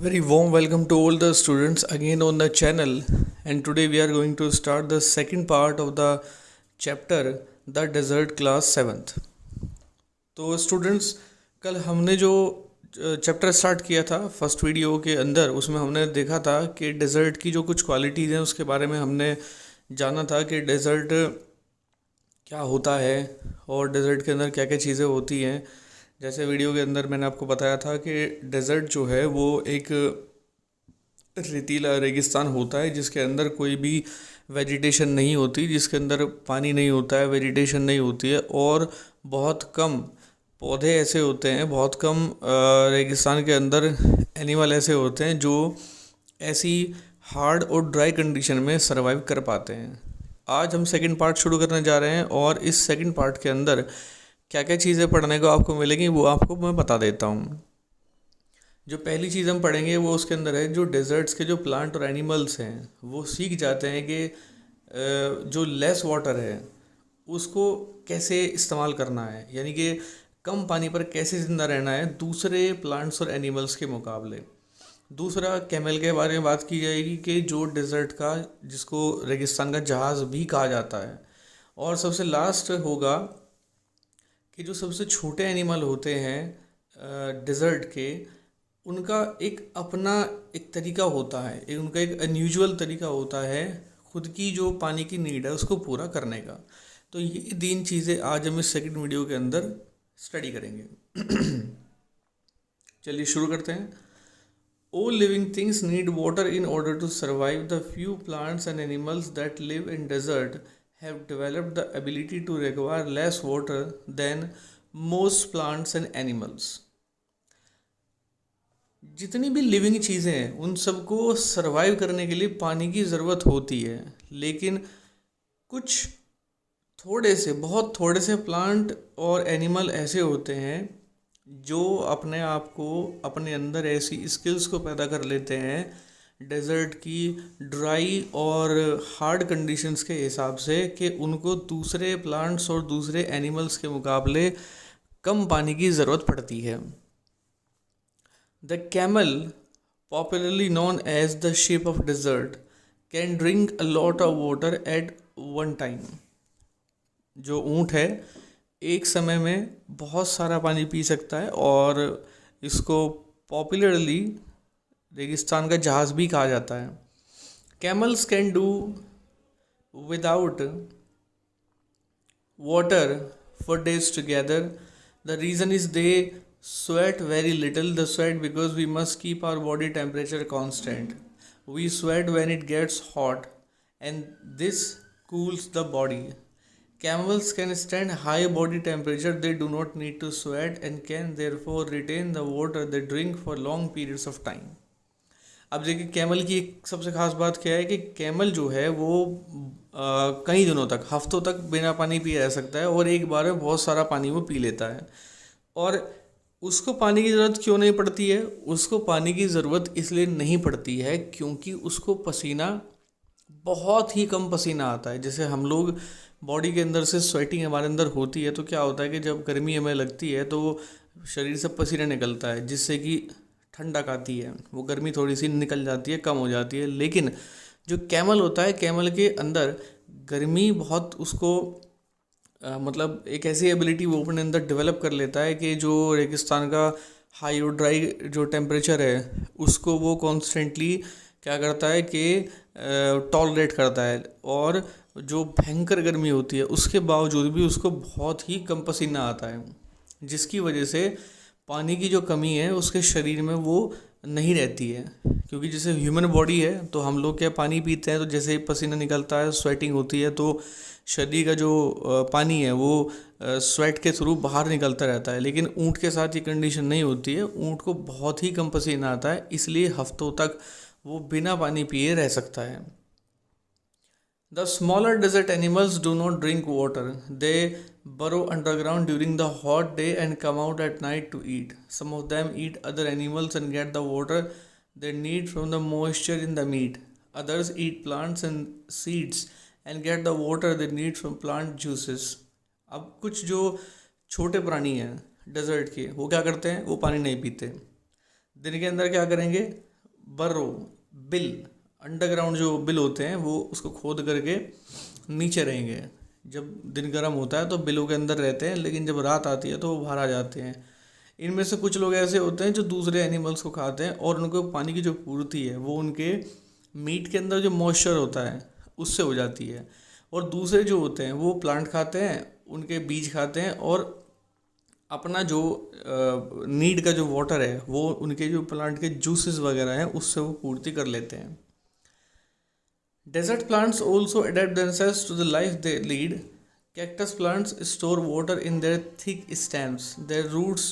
Very warm welcome to all the students again on the channel, and today we are going to start the second part of the chapter The Desert Class 7th. तो students, कल हमने जो chapter start किया था first video के अंदर, उसमें हमने देखा था कि डेजर्ट की जो कुछ क्वालिटीज़ हैं उसके बारे में हमने जाना था कि डेजर्ट क्या होता है और डेजर्ट के अंदर क्या क्या चीज़ें होती हैं। जैसे वीडियो के अंदर मैंने आपको बताया था कि डेजर्ट जो है वो एक रेतीला रेगिस्तान होता है जिसके अंदर कोई भी वेजिटेशन नहीं होती, जिसके अंदर पानी नहीं होता है, वेजिटेशन नहीं होती है, और बहुत कम पौधे ऐसे होते हैं, बहुत कम रेगिस्तान के अंदर एनिमल ऐसे होते हैं जो ऐसी हार्ड और ड्राई कंडीशन में सरवाइव कर पाते हैं। आज हम सेकंड पार्ट शुरू करने जा रहे हैं और इस सेकंड पार्ट के अंदर क्या क्या चीज़ें पढ़ने को आपको मिलेंगी वो आपको मैं बता देता हूँ। जो पहली चीज़ हम पढ़ेंगे वो उसके अंदर है जो डेजर्ट्स के जो प्लांट और एनिमल्स हैं वो सीख जाते हैं कि जो लेस वाटर है उसको कैसे इस्तेमाल करना है, यानी कि कम पानी पर कैसे ज़िंदा रहना है दूसरे प्लांट्स और एनिमल्स के मुकाबले। दूसरा, कैमल के बारे में बात की जाएगी कि जो डेजर्ट का, जिसको रेगिस्तान का जहाज़ भी कहा जाता है। और सबसे लास्ट होगा कि जो सबसे छोटे एनिमल होते हैं डेजर्ट के, उनका एक अपना एक तरीका होता है, उनका एक अनयूजुअल तरीका होता है खुद की जो पानी की नीड है उसको पूरा करने का। तो ये तीन चीज़ें आज हम इस सेकंड वीडियो के अंदर स्टडी करेंगे। चलिए शुरू करते हैं। All living things need water in order to survive. The few plants and animals that live in desert have developed the ability to require less water than most plants and animals. जितनी भी living चीज़ें हैं उन सबको survive करने के लिए पानी की ज़रूरत होती है, लेकिन कुछ बहुत थोड़े से प्लांट और एनिमल ऐसे होते हैं जो अपने आप को, अपने अंदर ऐसी स्किल्स को पैदा कर लेते हैं डेजर्ट की ड्राई और हार्ड कंडीशंस के हिसाब से कि उनको दूसरे प्लांट्स और दूसरे एनिमल्स के मुकाबले कम पानी की ज़रूरत पड़ती है। The camel, popularly known as the ship of desert, can drink a lot of water at one time. जो ऊँट है एक समय में बहुत सारा पानी पी सकता है और इसको पॉपुलरली रेगिस्तान का जहाज़ भी कहा जाता है। Camels can do without water for days together. The reason is they sweat very little. The sweat because we must keep our body temperature constant. We sweat when it gets hot and this cools the body. Camels can stand high body temperature. They do not need to sweat and can therefore retain the water they drink for long periods of time. अब देखिए, camel की एक सबसे खास बात क्या है कि कैमल जो है वो कई दिनों तक, हफ्तों तक बिना पानी पिए रह सकता है और एक बार में बहुत सारा पानी वो पी लेता है। और उसको पानी की ज़रूरत क्यों नहीं पड़ती है? उसको पानी की ज़रूरत इसलिए नहीं पड़ती है क्योंकि उसको पसीना, बहुत ही कम पसीना आता है। जैसे हम लोग बॉडी के अंदर से स्वेटिंग हमारे अंदर होती है तो क्या होता है कि जब गर्मी हमें लगती है तो शरीर से पसीना निकलता है जिससे कि ठंडक आती है, वो गर्मी थोड़ी सी निकल जाती है, कम हो जाती है। लेकिन जो कैमल होता है, कैमल के अंदर गर्मी बहुत उसको मतलब एक ऐसी एबिलिटी वो अपने अंदर डेवलप कर लेता है कि जो रेगिस्तान का हाई और ड्राई जो टेम्परेचर है उसको वो कॉन्स्टेंटली क्या करता है कि टॉलरेट करता है, और जो भयंकर गर्मी होती है उसके बावजूद भी उसको बहुत ही कम पसीना आता है, जिसकी वजह से पानी की जो कमी है उसके शरीर में वो नहीं रहती है। क्योंकि जैसे ह्यूमन बॉडी है तो हम लोग क्या पानी पीते हैं तो जैसे ही पसीना निकलता है, स्वेटिंग होती है, तो शरीर का जो पानी है वो स्वेट के थ्रू बाहर निकलता रहता है। लेकिन ऊँट के साथ ये कंडीशन नहीं होती है, ऊँट को बहुत ही कम पसीना आता है, इसलिए हफ्तों तक वो बिना पानी पिए रह सकता है। The smaller desert animals do not drink water. They burrow underground during the hot day and come out at night to eat. Some of them eat other animals and get the water they need from the moisture in the meat. Others eat plants and seeds and get the water they need from plant juices. अब कुछ जो छोटे प्राणी हैं desert के, वो क्या करते हैं? वो पानी नहीं पीते। दिन के अंदर क्या करेंगे? बर्रो, बिल, अंडरग्राउंड जो बिल होते हैं वो उसको खोद करके नीचे रहेंगे। जब दिन गर्म होता है तो बिलों के अंदर रहते हैं, लेकिन जब रात आती है तो वो बाहर आ जाते हैं। इनमें से कुछ लोग ऐसे होते हैं जो दूसरे एनिमल्स को खाते हैं और उनको पानी की जो पूर्ति है वो उनके मीट के अंदर जो मॉइस्चर होता है उससे हो जाती है। और दूसरे जो होते हैं वो प्लांट खाते हैं, उनके बीज खाते हैं और अपना जो नीड का जो वाटर है वो उनके जो प्लांट के जूसेस वगैरह हैं उससे वो पूर्ति कर लेते हैं। Desert plants also adapt themselves to the life they lead. Cactus plants store water in their thick stems. Their roots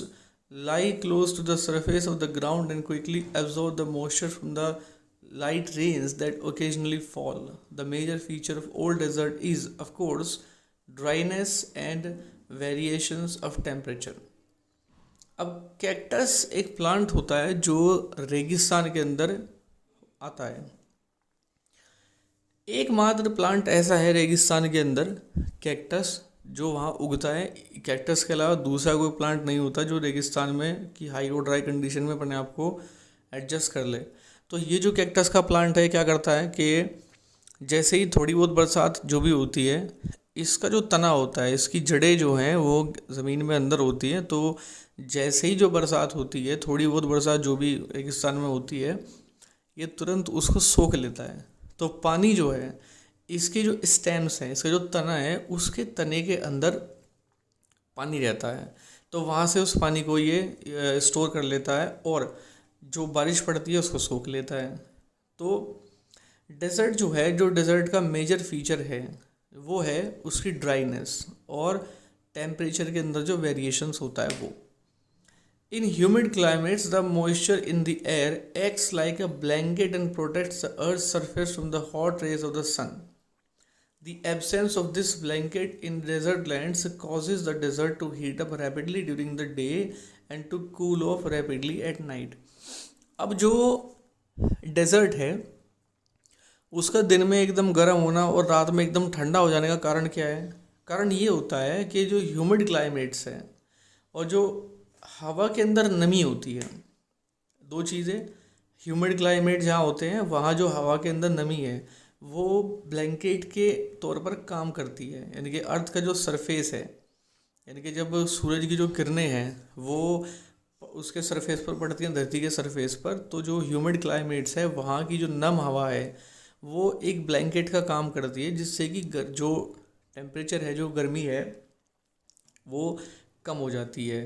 lie close to the surface of the ground and quickly absorb the moisture from the light rains that occasionally fall. The major feature of old desert is, of course, dryness and variations of temperature. अब cactus एक plant होता है जो रेगिस्तान के अंदर आता है। एकमात्र प्लांट ऐसा है रेगिस्तान के अंदर कैक्टस जो वहाँ उगता है। कैक्टस के अलावा दूसरा कोई प्लांट नहीं होता जो रेगिस्तान में कि हाई और ड्राई कंडीशन में अपने आप को एडजस्ट कर ले। तो ये जो कैक्टस का प्लांट है क्या करता है कि जैसे ही थोड़ी बहुत बरसात जो भी होती है, इसका जो तना होता है, इसकी जड़ें जो हैं वो ज़मीन में अंदर होती हैं। तो जैसे ही जो बरसात होती है, थोड़ी बहुत बरसात जो भी रेगिस्तान में होती है, ये तुरंत उसको सोख लेता है। तो पानी जो है, इसके जो स्टेम्स हैं, इसका जो तना है, उसके तने के अंदर पानी रहता है। तो वहाँ से उस पानी को ये स्टोर कर लेता है और जो बारिश पड़ती है उसको सोख लेता है। तो डेजर्ट जो है, जो डेजर्ट का मेजर फीचर है वो है उसकी ड्राइनेस और टेम्परेचर के अंदर जो वेरिएशंस होता है वो। In humid climates, the moisture in the air acts like a blanket and protects the Earth's surface from the hot rays of the sun. The absence of this blanket in desert lands causes the desert to heat up rapidly during the day and to cool off rapidly at night. अब जो desert है उसका दिन में एकदम गर्म होना और रात में एकदम ठंडा हो जाने का कारण क्या है? कारण ये होता है कि जो ह्यूमिड क्लाइमेट्स हैं और जो हवा के अंदर नमी होती है, दो चीज़ें, ह्यूमिड क्लाइमेट जहाँ होते हैं वहाँ जो हवा के अंदर नमी है वो ब्लैंकेट के तौर पर काम करती है। यानी कि अर्थ का जो सरफेस है, यानी कि जब सूरज की जो किरणें हैं वो उसके सरफेस पर पड़ती हैं, धरती के सरफेस पर, तो जो ह्यूमिड क्लाइमेट्स है वहाँ की जो नम हवा है वो एक ब्लैंकेट का काम करती है, जिससे कि जो टेम्परेचर है, जो गर्मी है, वो कम हो जाती है।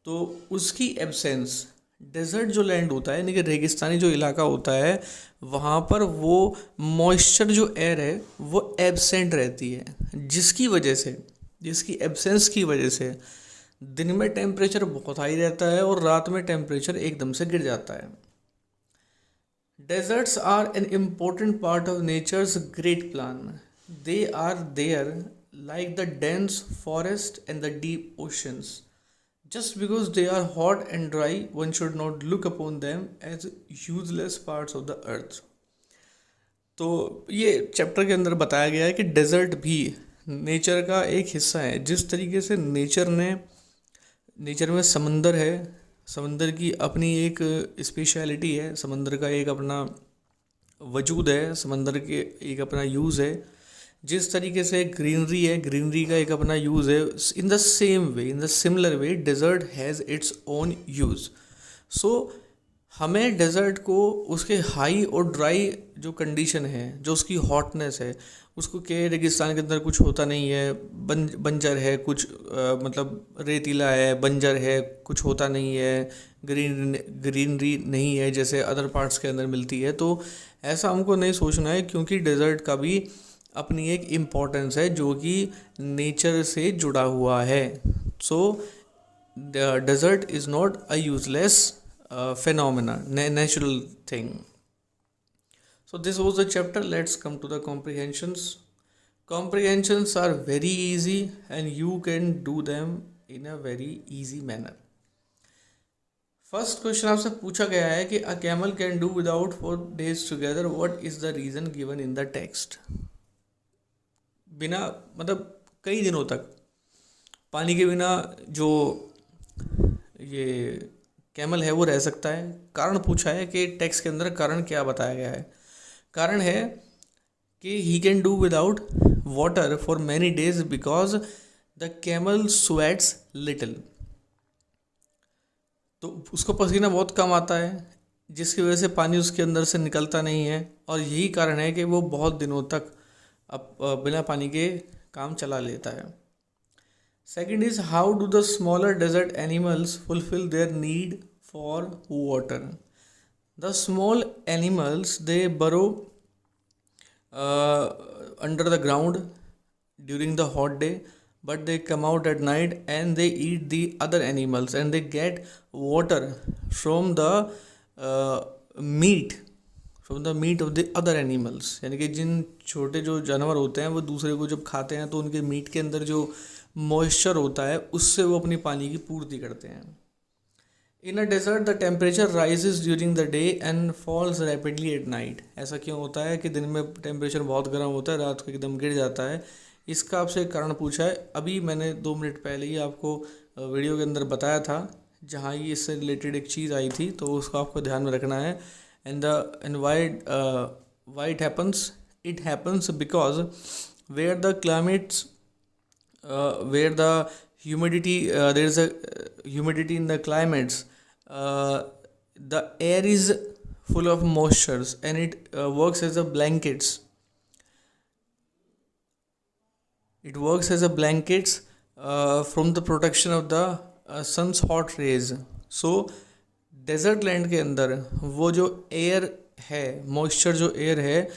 तो उसकी एब्सेंस, डेजर्ट जो लैंड होता है यानी कि रेगिस्तानी जो इलाका होता है, वहाँ पर वो मॉइस्चर जो एयर है वो एब्सेंट रहती है, जिसकी एब्सेंस की वजह से दिन में टेम्परेचर बहुत हाई रहता है और रात में टेम्परेचर एकदम से गिर जाता है। Deserts are an important part of nature's great plan. They are there like the dense forest and the deep oceans. Just because they are hot and dry, one should not look upon them as useless parts of the earth. तो ये chapter के अंदर बताया गया है कि desert भी nature का एक हिस्सा है। जिस तरीके से नेचर में समंदर है, समंदर की अपनी एक स्पेशलिटी है, समंदर का एक अपना वजूद है, समंदर के एक अपना यूज़ है। जिस तरीके से ग्रीनरी है, ग्रीनरी का एक अपना यूज़ है, in the same way, in the similar way desert has its own use. So हमें डेजर्ट को उसके हाई और ड्राई जो कंडीशन है, जो उसकी हॉटनेस है, उसको के रेगिस्तान के अंदर कुछ होता नहीं है, बंजर है, कुछ मतलब रेतीला है, बंजर है, कुछ होता नहीं है, ग्रीनरी नहीं है जैसे अदर पार्ट्स के अंदर मिलती है। तो ऐसा हमको नहीं सोचना है, क्योंकि डेजर्ट का भी अपनी एक इम्पोर्टेंस है जो कि नेचर से जुड़ा हुआ है। So the desert is not a useless phenomena, natural thing. So this was the chapter. Let's come to the comprehensions. Comprehensions are very easy and you can do them in a very easy manner. First question आपसे पूछा गया है कि a camel can do without 4 days together. What is the reason given in the text? बिना मतलब कई दिनों तक पानी के बिना जो ये कैमल है वो रह सकता है। कारण पूछा है कि टेक्स्ट के अंदर कारण क्या बताया गया है। कारण है कि he can do without water for many days because the camel sweats little. तो उसको पसीना बहुत कम आता है, जिसकी वजह से पानी उसके अंदर से निकलता नहीं है, और यही कारण है कि वो बहुत दिनों तक बिना पानी के काम चला लेता है। Second is how do the smaller desert animals fulfil their need for water. The small animals they burrow under the ground during the hot day, but they come out at night and they eat the other animals and they get water from the meat of the other animals। यानी कि जिन छोटे जो जानवर होते हैं वो दूसरे को जब खाते हैं तो उनके मीट के अंदर जो मॉइस्चर होता है उससे वो अपनी पानी की पूर्ति करते हैं। In a desert the temperature rises during the day and falls rapidly at night. ऐसा क्यों होता है कि दिन में टेम्परेचर बहुत गर्म होता है, रात को एकदम गिर जाता है। इसका आपसे एक कारण पूछा है, अभी मैंने 2 मिनट पहले ही आपको वीडियो के अंदर बताया था, जहाँ ये इससे रिलेटेड एक चीज़ आई थी, तो उसको आपको ध्यान में रखना है। And why it happens because where the climates where the humidity there is a humidity in the climates, the air is full of moistures and it works as a blankets. It works as a blankets from the protection of the sun's hot rays. So desert land के अंदर वो जो air है, moisture जो air है,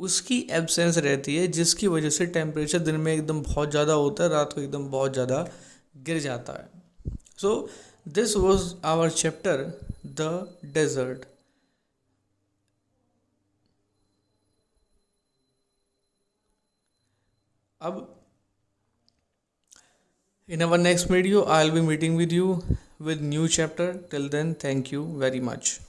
उसकी absence रहती है, जिसकी वजह से टेम्परेचर दिन में एकदम बहुत ज़्यादा होता है, रात को एकदम बहुत ज़्यादा गिर जाता है। So this was our chapter the desert. अब in our next video I'll be meeting with you with new chapter. Till then, thank you very much.